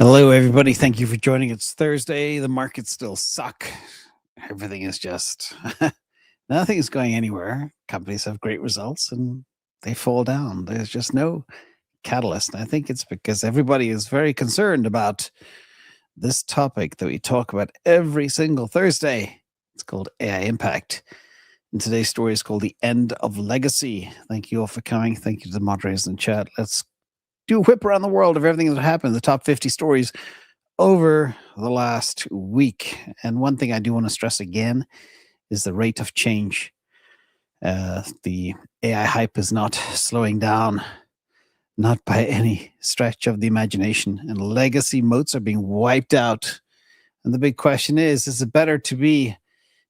Hello, everybody. Thank you for joining. It's Thursday. The markets still suck. Everything is just, nothing is going anywhere. Companies have great results and they fall down. There's just no catalyst. I think it's because everybody is very concerned about this topic that we talk about every single Thursday. It's called AI Impact. And today's story is called The End of Legacy. Thank you all for coming. Thank you to the moderators in chat. Let's do a whip around the world of everything that happened, the top 50 stories over the last week. And one thing I do want to stress again is the rate of change. The AI hype is not slowing down, not by any stretch of the imagination. And legacy moats are being wiped out. And the big question is it better to be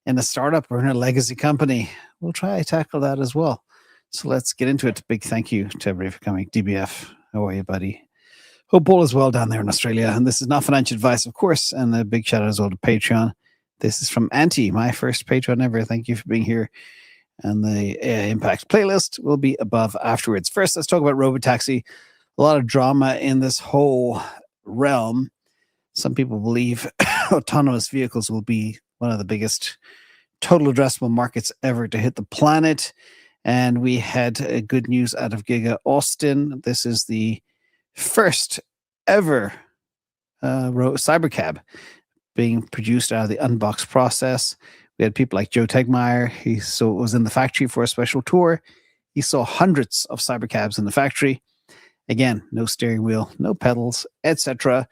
in a startup or in a legacy company? We'll try to tackle that as well. So let's get into it. Big thank you to everybody for coming. DBF, how are you, buddy? Hope all is well down there in Australia. And this is not financial advice, of course. And a big shout out as well to Patreon. This is from Auntie, my first Patreon ever. Thank you for being here. And the AI Impact playlist will be above afterwards. First, let's talk about Robotaxi. A lot of drama in this whole realm. Some people believe autonomous vehicles will be one of the biggest total addressable markets ever to hit the planet. And we had good news out of Giga Austin. This is the first ever cybercab being produced out of the unbox process. We had people like Joe Tegmeyer. He was in the factory for a special tour. He saw hundreds of cybercabs in the factory. Again, no steering wheel, no pedals, etc.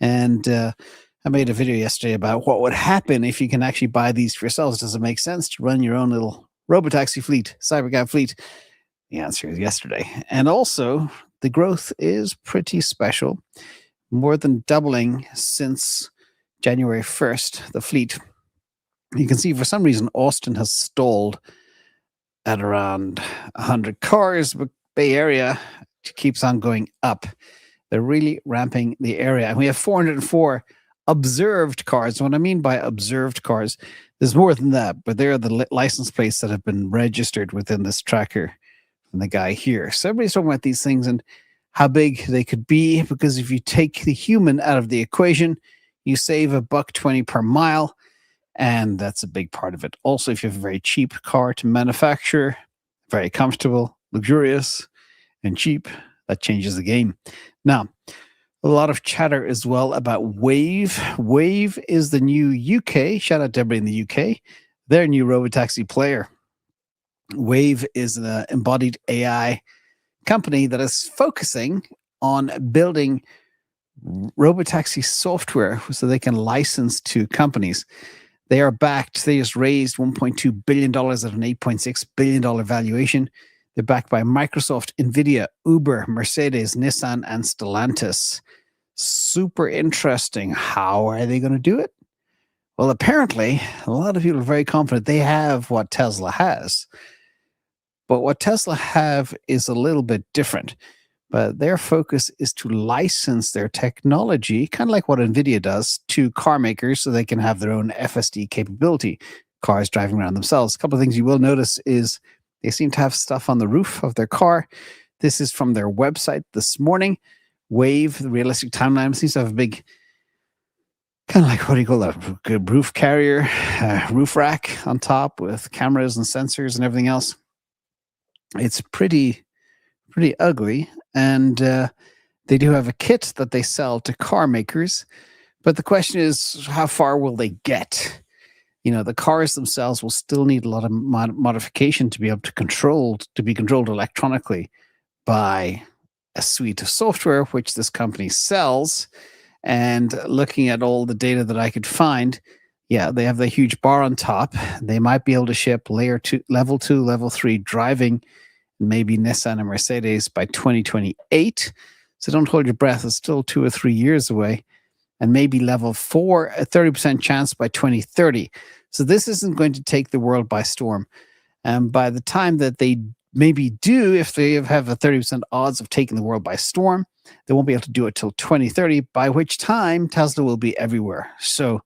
And I made a video yesterday about what would happen if you can actually buy these for yourselves. Does it make sense to run your own little Robotaxi fleet, cybercab fleet? The answer is yesterday. And also, the growth is pretty special, more than doubling since January 1st, the fleet. You can see for some reason, Austin has stalled at around 100 cars, but Bay Area keeps on going up. They're really ramping the area. And we have 404 observed cars. What I mean by observed cars, there's more than that, but they're the license plates that have been registered within this tracker from the guy here. So everybody's talking about these things and how big they could be, because if you take the human out of the equation, you save $1.20 per mile, and that's a big part of it. Also, if you have a very cheap car to manufacture, very comfortable, luxurious, and cheap, that changes the game. Now, a lot of chatter as well about Wayve. Wayve is the new UK, shout out to everybody in the UK, their new Robotaxi player. Wayve is an embodied AI company that is focusing on building Robotaxi software so they can license to companies. They are backed. They just raised $1.2 billion at an $8.6 billion valuation. They're backed by Microsoft, Nvidia, Uber, Mercedes, Nissan, and Stellantis. Super interesting. How are they going to do it? Well, apparently, a lot of people are very confident they have what Tesla has. But what Tesla have is a little bit different. But their focus is to license their technology, kind of like what Nvidia does, to car makers so they can have their own FSD capability, cars driving around themselves. A couple of things you will notice is they seem to have stuff on the roof of their car. This is from their website this morning. Wayve, the realistic timeline, seems to have a big, kind of like, what do you call that, roof carrier, roof rack on top with cameras and sensors and everything else. It's pretty ugly. And they do have a kit that they sell to car makers. But the question is, how far will they get? You know, the cars themselves will still need a lot of modification to be able to be controlled electronically by a suite of software, which this company sells. And looking at all the data that I could find, yeah, they have the huge bar on top. They might be able to ship level 2, level 3 driving, maybe Nissan and Mercedes by 2028. So don't hold your breath. It's still 2 or 3 years away. And maybe level 4, a 30% chance by 2030. So this isn't going to take the world by storm. And by the time that they maybe do, if they have a 30% odds of taking the world by storm, they won't be able to do it till 2030, by which time Tesla will be everywhere. So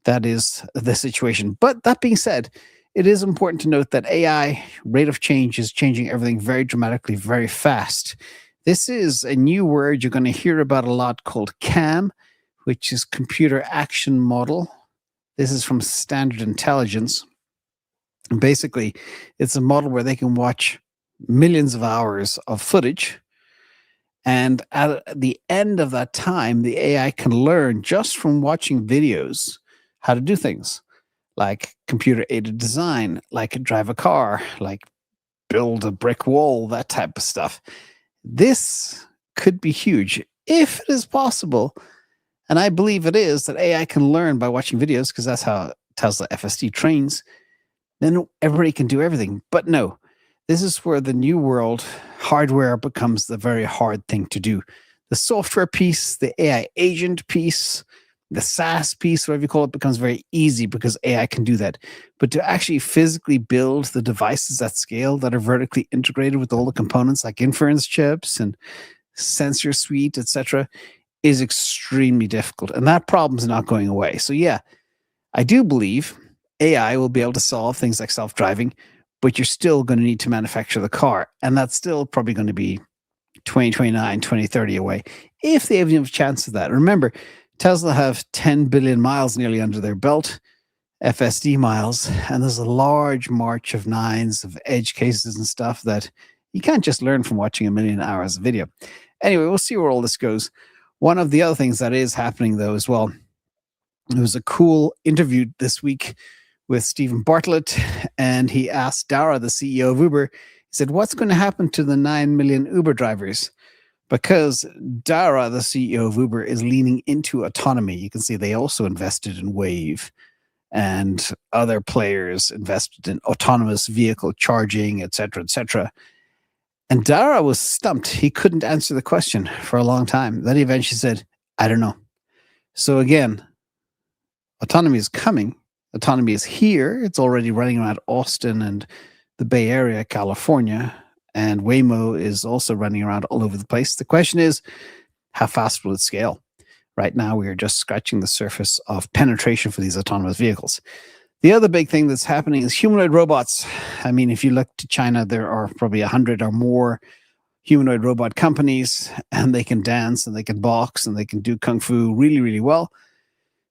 that is the situation. But that being said, it is important to note that AI rate of change is changing everything very dramatically, very fast. This is a new word you're going to hear about a lot called CAM, which is Computer Action Model. This is from Standard Intelligence. And basically, it's a model where they can watch millions of hours of footage. And at the end of that time, the AI can learn just from watching videos how to do things like computer-aided design, like drive a car, like build a brick wall, that type of stuff. This could be huge if it is possible. And I believe it is that AI can learn by watching videos because that's how Tesla FSD trains. Then everybody can do everything. But no, this is where the new world hardware becomes the very hard thing to do. The software piece, the AI agent piece, the SaaS piece, whatever you call it, becomes very easy because AI can do that. But to actually physically build the devices at scale that are vertically integrated with all the components like inference chips and sensor suite, etc., is extremely difficult. And that problem is not going away. So yeah, I do believe AI will be able to solve things like self-driving, but you're still going to need to manufacture the car. And that's still probably going to be 2029, 2030 away, if they have a chance of that. Remember, Tesla have 10 billion miles nearly under their belt, FSD miles, and there's a large march of nines of edge cases and stuff that you can't just learn from watching a million hours of video. Anyway, we'll see where all this goes. One of the other things that is happening, though, as well, there was a cool interview this week with Stephen Bartlett, and he asked Dara, the CEO of Uber, he said, what's going to happen to the 9 million Uber drivers? Because Dara, the CEO of Uber, is leaning into autonomy. You can see they also invested in Wayve, and other players invested in autonomous vehicle charging, et cetera, And Dara was stumped. He couldn't answer the question for a long time. Then he eventually said, I don't know. So again, autonomy is coming. Autonomy is here. It's already running around Austin and the Bay Area, California. And Waymo is also running around all over the place. The question is, how fast will it scale? Right now, we are just scratching the surface of penetration for these autonomous vehicles. The other big thing that's happening is humanoid robots. I mean, if you look to China, there are probably 100 or more humanoid robot companies, and they can dance and they can box and they can do kung fu really, really well.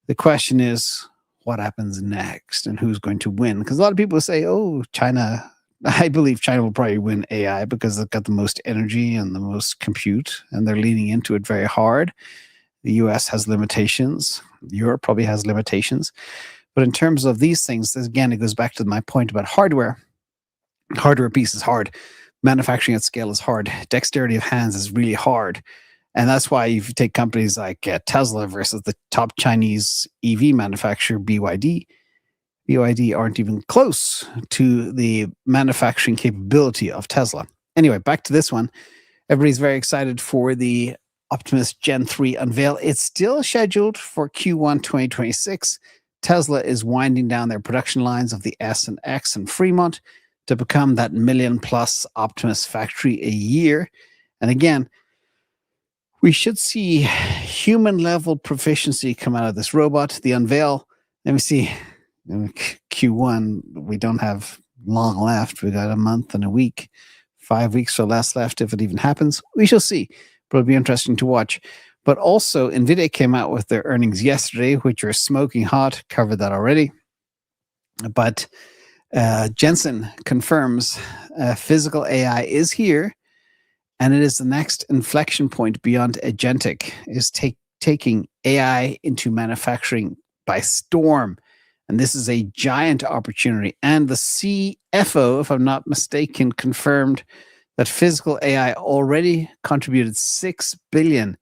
The question is, what happens next and who's going to win? Because a lot of people say, oh, China. I believe China will probably win AI because they've got the most energy and the most compute, and they're leaning into it very hard. The US has limitations. Europe probably has limitations. But in terms of these things, again, it goes back to my point about hardware. Hardware piece is hard. Manufacturing at scale is hard. Dexterity of hands is really hard. And that's why if you take companies like Tesla versus the top Chinese EV manufacturer, BYD aren't even close to the manufacturing capability of Tesla. Anyway, back to this one. Everybody's very excited for the Optimus Gen 3 unveil. It's still scheduled for Q1 2026. Tesla is winding down their production lines of the S and X in Fremont to become that million-plus Optimus factory a year. And again, we should see human-level proficiency come out of this robot. The unveil, let me see. Q1, we don't have long left. We got a month and a week, 5 weeks or less left if it even happens. We shall see, but it'll be interesting to watch. But also, Nvidia came out with their earnings yesterday, which are smoking hot. Covered that already. But Jensen confirms physical AI is here, and it is the next inflection point beyond agentic, is taking AI into manufacturing by storm. And this is a giant opportunity. And the CFO, if I'm not mistaken, confirmed that physical AI already contributed $6 billion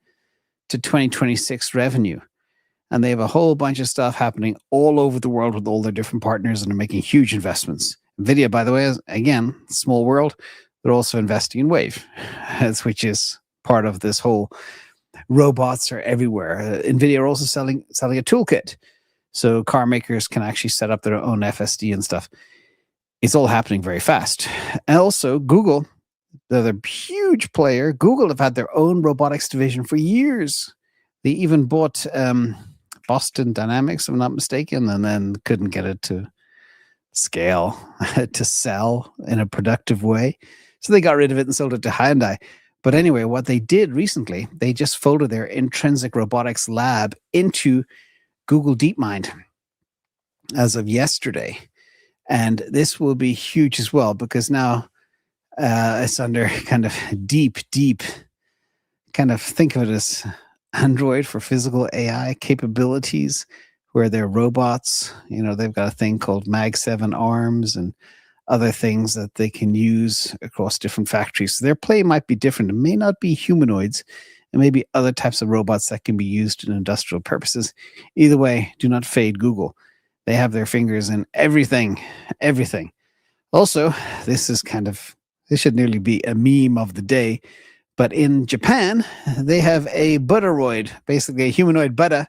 to 2026 revenue. And they have a whole bunch of stuff happening all over the world with all their different partners, and are making huge investments. Nvidia, by the way, is, again, small world, they're also investing in Wayve, which is part of this whole robots are everywhere. Nvidia are also selling a toolkit. So car makers can actually set up their own FSD and stuff. It's all happening very fast. And also Google, the other huge player, Google have had their own robotics division for years. They even bought Boston Dynamics, if I'm not mistaken, and then couldn't get it to scale, to sell in a productive way. So they got rid of it and sold it to Hyundai. But anyway, what they did recently, they just folded their intrinsic robotics lab into Google DeepMind as of yesterday. And this will be huge as well, because now it's under kind of deep, kind of think of it as Android for physical AI capabilities, where they're robots. They've got a thing called Mag 7 arms and other things that they can use across different factories. So their play might be different. It may not be humanoids. It may be other types of robots that can be used in industrial purposes. Either way, do not fade Google. They have their fingers in everything. Also, this should nearly be a meme of the day. But in Japan, they have a Buddharoid, basically a humanoid Buddha,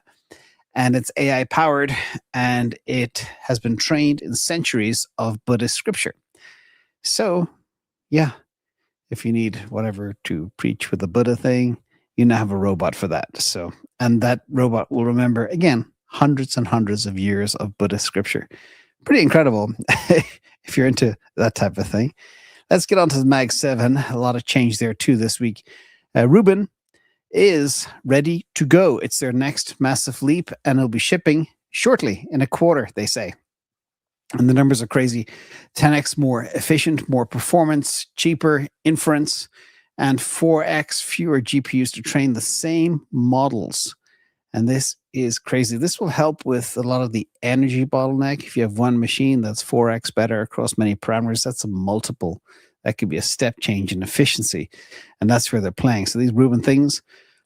and it's AI powered, and it has been trained in centuries of Buddhist scripture. So, yeah, if you need whatever to preach with the Buddha thing, you now have a robot for that. So, and that robot will remember, again, hundreds and hundreds of years of Buddhist scripture. Pretty incredible if you're into that type of thing. Let's get on to the Mag 7. A lot of change there too this week. Rubin is ready to go. It's their next massive leap, and it'll be shipping shortly, in a quarter, they say. And the numbers are crazy. 10x more efficient, more performance, cheaper inference, and 4x fewer GPUs to train the same models. And this is crazy. This will help with a lot of the energy bottleneck. If you have one machine that's 4x better across many parameters, that's a multiple. That could be a step change in efficiency. And that's where they're playing. So these Rubin things,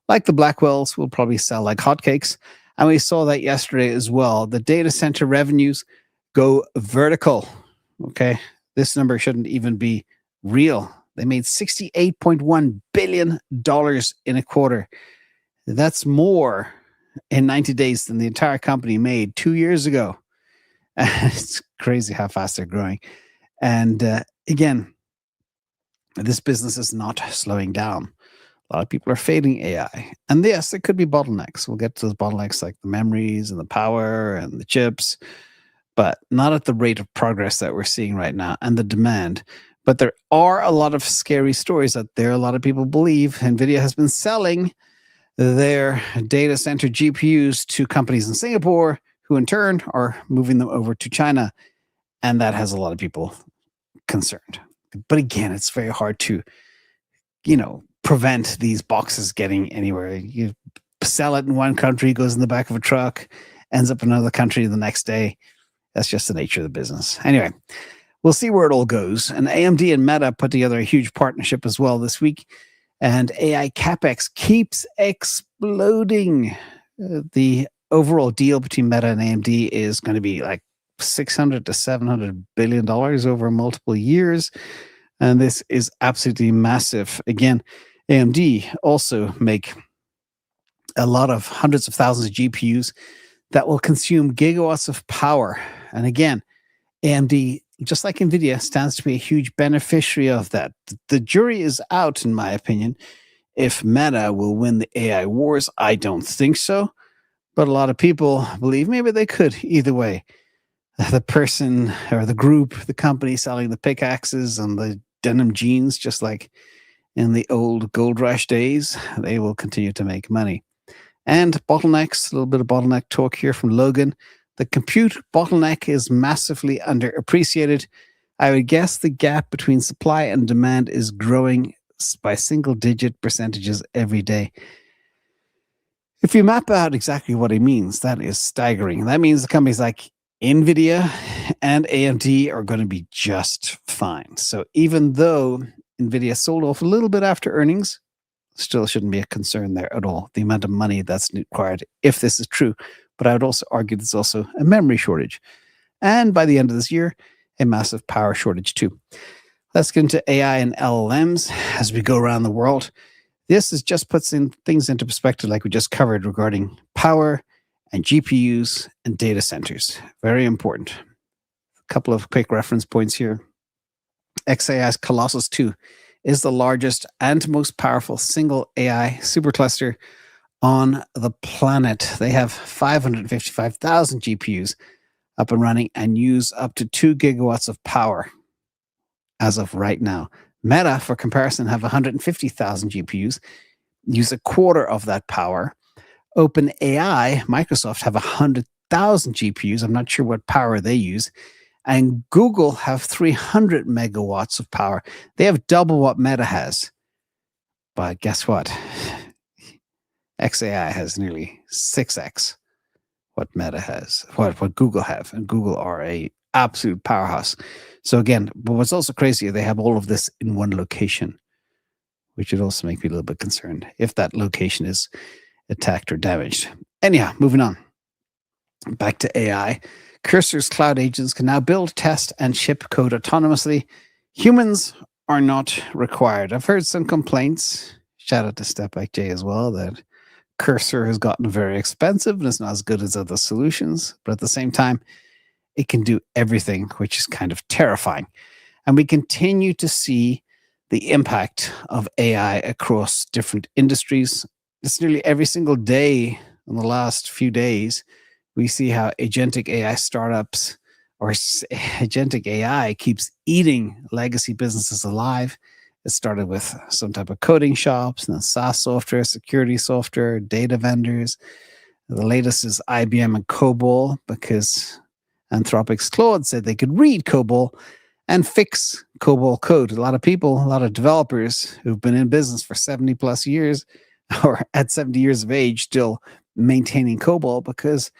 like the Blackwells, will probably sell like hotcakes. And we saw that yesterday as well. The data center revenues go vertical. Okay. This number shouldn't even be real. They made $68.1 billion in a quarter. That's more in 90 days than the entire company made 2 years ago. It's crazy how fast they're growing. And again, this business is not slowing down. A lot of people are fading AI. And yes, there could be bottlenecks. We'll get to those bottlenecks like the memories and the power and the chips, but not at the rate of progress that we're seeing right now and the demand. But there are a lot of scary stories out there. A lot of people believe Nvidia has been selling their data center GPUs to companies in Singapore, who in turn are moving them over to China. And that has a lot of people concerned. But again, it's very hard to, prevent these boxes getting anywhere. You sell it in one country, goes in the back of a truck, ends up in another country the next day. That's just the nature of the business. Anyway, we'll see where it all goes. And AMD and Meta put together a huge partnership as well this week. And AI Capex keeps exploding. The overall deal between Meta and AMD is going to be like $600 to $700 billion over multiple years. And this is absolutely massive. Again, AMD also make a lot of hundreds of thousands of GPUs that will consume gigawatts of power. And again, AMD, just like Nvidia, stands to be a huge beneficiary of that. The jury is out, in my opinion, if Meta will win the AI wars. I don't think so. But a lot of people believe maybe they could either way. The person or the group, the company selling the pickaxes and the denim jeans, just like in the old gold rush days, they will continue to make money. And bottlenecks, a little bit of bottleneck talk here from Logan. The compute bottleneck is massively underappreciated. I would guess the gap between supply and demand is growing by single-digit percentages every day. If you map out exactly what he means, that is staggering. That means the companies like Nvidia and AMD are going to be just fine. So even though Nvidia sold off a little bit after earnings, still shouldn't be a concern there at all, the amount of money that's required if this is true. But I would also argue there's also a memory shortage. And by the end of this year, a massive power shortage too. Let's get into AI and LLMs as we go around the world. This is just puts things into perspective like we just covered regarding power and GPUs and data centers. Very important. A couple of quick reference points here. xAI's Colossus 2 is the largest and most powerful single AI supercluster on the planet. They have 555,000 GPUs up and running and use up to 2 gigawatts of power as of right now. Meta, for comparison, have 150,000 GPUs, use a quarter of that power. OpenAI, Microsoft, have 100,000 GPUs. I'm not sure what power they use. And Google have 300 megawatts of power. They have double what Meta has. But guess what? XAI has nearly 6x what Meta has, what Google have. And Google are a absolute powerhouse. So again, but what's also crazy, they have all of this in one location, which would also make me a little bit concerned if that location is attacked or damaged. Anyhow, moving on. Back to AI. Cursor's cloud agents can now build, test, and ship code autonomously. Humans are not required. I've heard some complaints, shout out to Stepback J as well, that Cursor has gotten very expensive and is not as good as other solutions. But at the same time, it can do everything, which is kind of terrifying. And we continue to see the impact of AI across different industries. It's nearly every single day in the last few days, we see how agentic AI startups or agentic AI keeps eating legacy businesses alive. It started with some type of coding shops, and then SaaS software, security software, data vendors. The latest is IBM and COBOL, because Anthropic's Claude said they could read COBOL and fix COBOL code. A lot of people, a lot of developers who've been in business for 70 plus years or at 70 years of age still maintaining COBOL because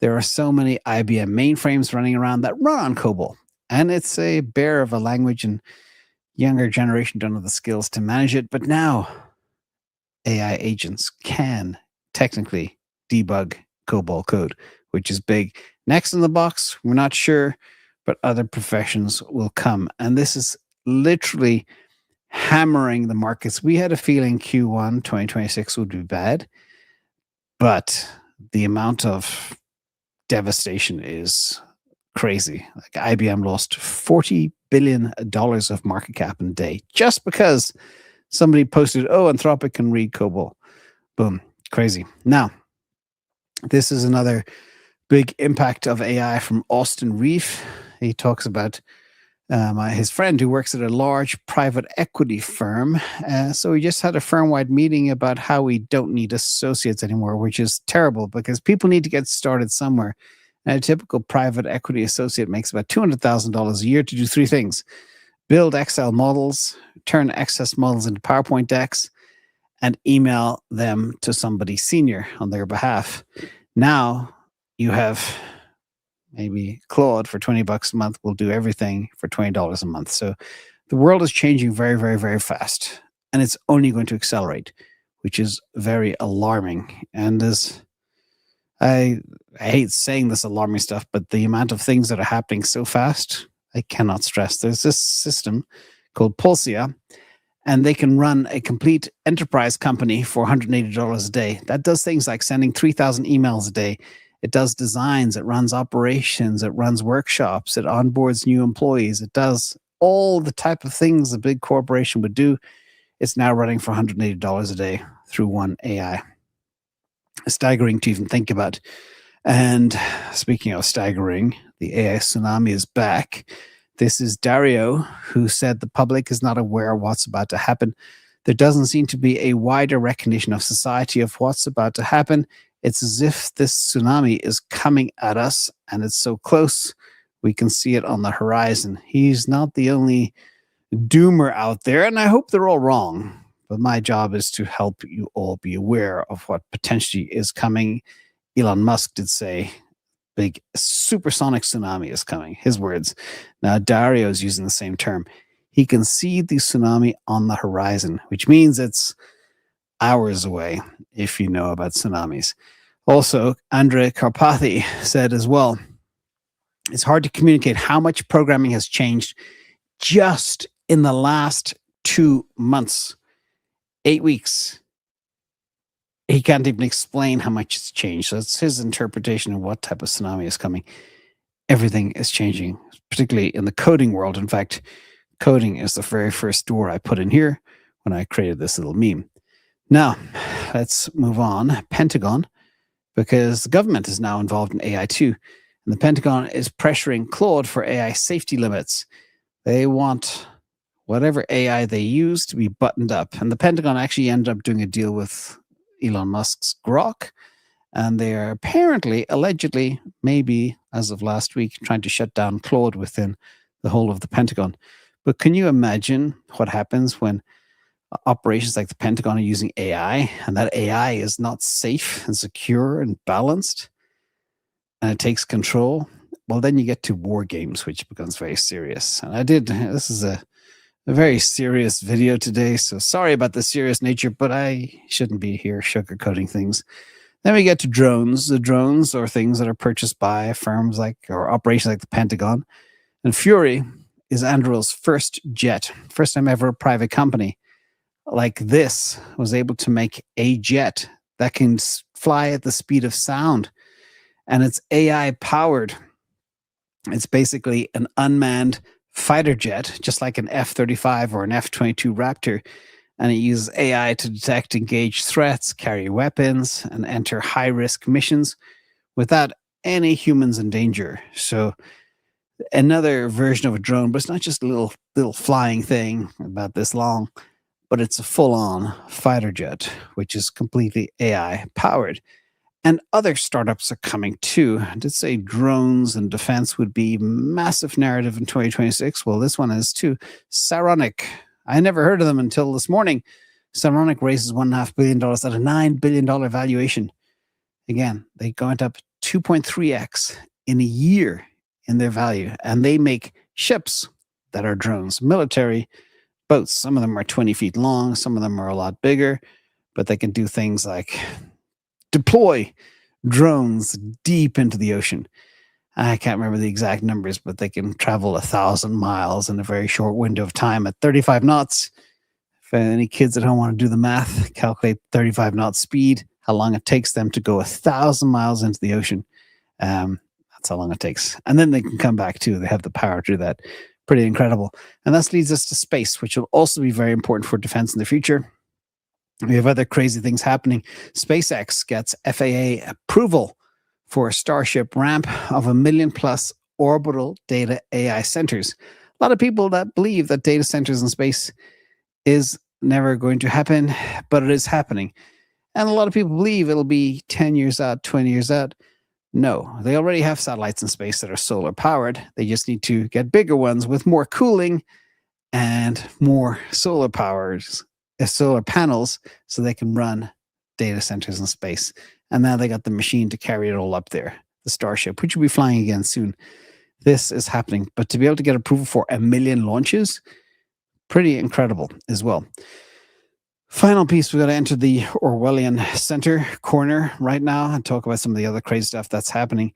there are so many IBM mainframes running around that run on COBOL. And it's a bear of a language, and younger generation don't have the skills to manage it. But now AI agents can technically debug COBOL code, which is big. Next in the box, we're not sure, but other professions will come. And this is literally hammering the markets. We had a feeling Q1 2026 would be bad, but the amount of devastation is crazy. Like IBM lost $40 billion of market cap in a day just because somebody posted, oh, Anthropic can read COBOL. Boom. Crazy. Now, this is another big impact of AI from Austin Reef. He talks about his friend who works at a large private equity firm. So we just had a firm-wide meeting about how we don't need associates anymore, which is terrible because people need to get started somewhere. And a typical private equity associate makes about $200,000 a year to do three things: build Excel models, turn excess models into PowerPoint decks, and email them to somebody senior on their behalf. Now you have maybe Claude for $20 a month will do everything for $20 a month. So the world is changing very, very, very fast, and it's only going to accelerate, which is very alarming. And as I hate saying this alarming stuff, but the amount of things that are happening so fast, I cannot stress. There's this system called Polsia, and they can run a complete enterprise company for $180 a day. That does things like sending 3,000 emails a day. It does designs, it runs operations, it runs workshops, it onboards new employees. It does all the type of things a big corporation would do. It's now running for $180 a day through one AI. Staggering to even think about. And speaking of staggering, the AI tsunami is back. This is Dario, who said the public is not aware of what's about to happen. There doesn't seem to be a wider recognition of society of what's about to happen. It's as if this tsunami is coming at us, and it's so close, we can see it on the horizon. He's not the only doomer out there, and I hope they're all wrong. But my job is to help you all be aware of what potentially is coming. Elon Musk did say big supersonic tsunami is coming, his words. Now, Dario is using the same term. He can see the tsunami on the horizon, which means it's hours away, if you know about tsunamis. Also, Andrei Karpathy said as well, it's hard to communicate how much programming has changed just in the last 2 months. 8 weeks. He can't even explain how much it's changed. So it's his interpretation of what type of tsunami is coming. Everything is changing, particularly in the coding world. In fact, coding is the very first door I put in here when I created this little meme. Now, let's move on. Pentagon, because the government is now involved in AI too. And the Pentagon is pressuring Claude for AI safety limits. They want whatever AI they use to be buttoned up. And the Pentagon actually ended up doing a deal with Elon Musk's Grok. And they are apparently, allegedly, maybe as of last week, trying to shut down Claude within the whole of the Pentagon. But can you imagine what happens when operations like the Pentagon are using AI, and that AI is not safe and secure and balanced, and it takes control? Well, then you get to war games, which becomes very serious. And this is a very serious video today, so sorry about the serious nature, but I shouldn't be here sugarcoating things. Then we get to drones. The drones are things that are purchased by firms or operations like the Pentagon. And Fury is Anduril's first jet, first time ever a private company like this was able to make a jet that can fly at the speed of sound. And it's AI powered. It's basically an unmanned fighter jet, just like an F-35 or an F-22 Raptor. And it uses AI to detect, engage threats, carry weapons, and enter high-risk missions without any humans in danger. So another version of a drone, but it's not just a little flying thing about this long, but it's a full-on fighter jet, which is completely AI-powered. And other startups are coming too. I did say drones and defense would be massive narrative in 2026. Well, this one is too. Saronic. I never heard of them until this morning. Saronic raises $1.5 billion at a $9 billion valuation. Again, they went up 2.3x in a year in their value. And they make ships that are drones, military boats. Some of them are 20 feet long. Some of them are a lot bigger. But they can do things like deploy drones deep into the ocean. I can't remember the exact numbers, but they can travel 1,000 miles in a very short window of time at 35 knots. If any kids at home want to do the math, calculate 35 knot speed, how long it takes them to go 1,000 miles into the ocean. That's how long it takes. And then they can come back too. They have the power to do that. Pretty incredible. And that leads us to space, which will also be very important for defense in the future. We have other crazy things happening. SpaceX gets FAA approval for a Starship ramp of 1 million plus orbital data AI centers. A lot of people that believe that data centers in space is never going to happen, but it is happening. And a lot of people believe it'll be 10 years out, 20 years out. No, they already have satellites in space that are solar powered. They just need to get bigger ones with more cooling and more solar panels so they can run data centers in space. And now they got the machine to carry it all up there, the Starship, which will be flying again soon. This is happening. But to be able to get approval for 1 million launches, pretty incredible as well. Final piece, we've got to enter the Orwellian center corner right now and talk about some of the other crazy stuff that's happening.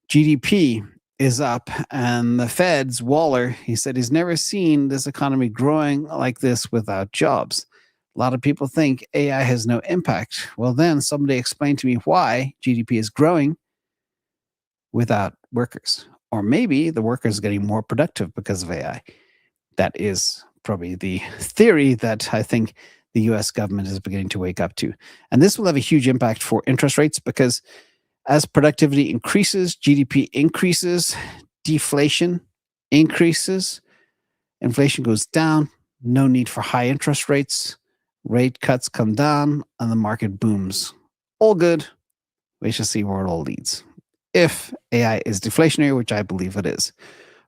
GDP is up, and the Fed's Waller, he said he's never seen this economy growing like this without jobs. A lot of people think AI has no impact. Well, then somebody explain to me why GDP is growing without workers. Or maybe the workers are getting more productive because of AI. That is probably the theory that I think the US government is beginning to wake up to. And this will have a huge impact for interest rates because as productivity increases, GDP increases, deflation increases, inflation goes down, no need for high interest rates, rate cuts come down, and the market booms. All good. We shall see where it all leads. If AI is deflationary, which I believe it is.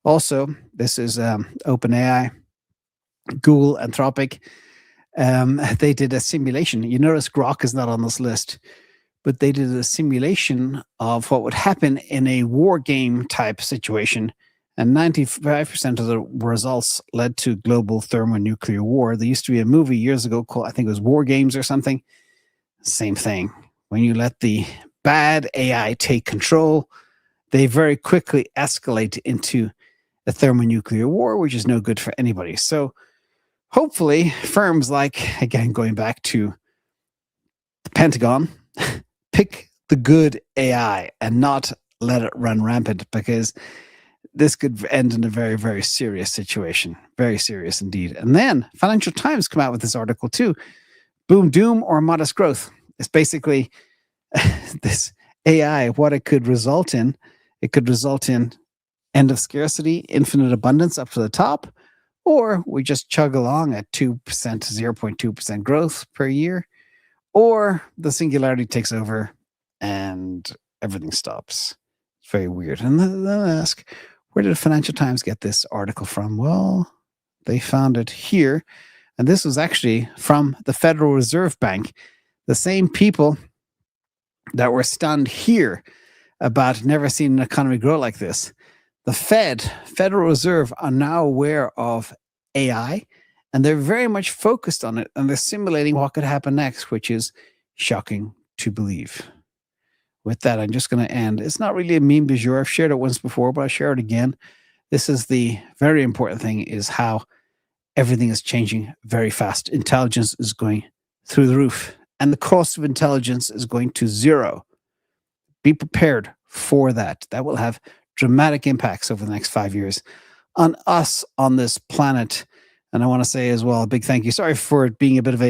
Also, this is OpenAI, Google, Anthropic. They did a simulation. You notice Grok is not on this list, but they did a simulation of what would happen in a war game type situation. And 95% of the results led to global thermonuclear war. There used to be a movie years ago called, I think it was War Games or something. Same thing. When you let the bad AI take control, they very quickly escalate into a thermonuclear war, which is no good for anybody. So hopefully firms like, again, going back to the Pentagon, pick the good AI and not let it run rampant, because this could end in a very, very serious situation. Very serious indeed. And then Financial Times come out with this article too. Boom, doom, or modest growth. It's basically this AI, what it could result in. It could result in end of scarcity, infinite abundance up to the top, or we just chug along at 2%, 0.2% growth per year, or the singularity takes over and everything stops. It's very weird. And then I ask, where did Financial Times get this article from? Well, they found it here. And this was actually from the Federal Reserve Bank, the same people that were stunned here about never seeing an economy grow like this. The Federal Reserve, are now aware of AI, and they're very much focused on it, and they're simulating what could happen next, which is shocking to believe. With that, I'm just going to end. It's not really a meme du jour. I've shared it once before, but I'll share it again. This is the very important thing, is how everything is changing very fast. Intelligence is going through the roof, and the cost of intelligence is going to zero. Be prepared for that. That will have dramatic impacts over the next 5 years on us on this planet. And I want to say as well, a big thank you. Sorry for it being a bit of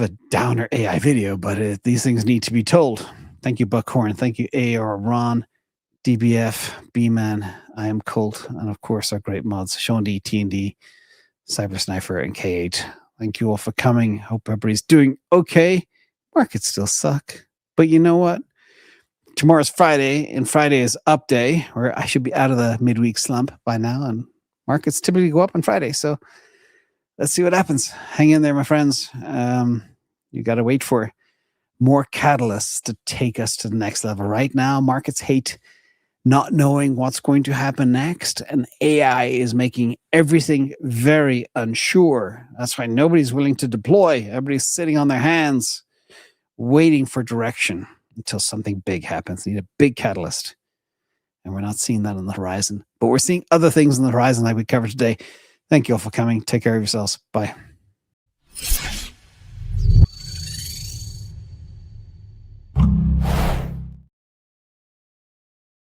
a downer AI video, but these things need to be told. Thank you, Buckhorn. Thank you, AR, Ron, DBF, B-Man, I Am Colt, and of course our great mods, Sean D, T&D, Cyber Sniper, and K8. Thank you all for coming. Hope everybody's doing okay. Markets still suck. But you know what? Tomorrow's Friday, and Friday is up day, where I should be out of the midweek slump by now, and markets typically go up on Friday. So let's see what happens. Hang in there, my friends. You got to wait for more catalysts to take us to the next level. Right now, markets hate not knowing what's going to happen next, and AI is making everything very unsure. That's why nobody's willing to deploy. Everybody's sitting on their hands, waiting for direction until something big happens. Need a big catalyst. And we're not seeing that on the horizon. But we're seeing other things on the horizon like we covered today. Thank you all for coming. Take care of yourselves. Bye.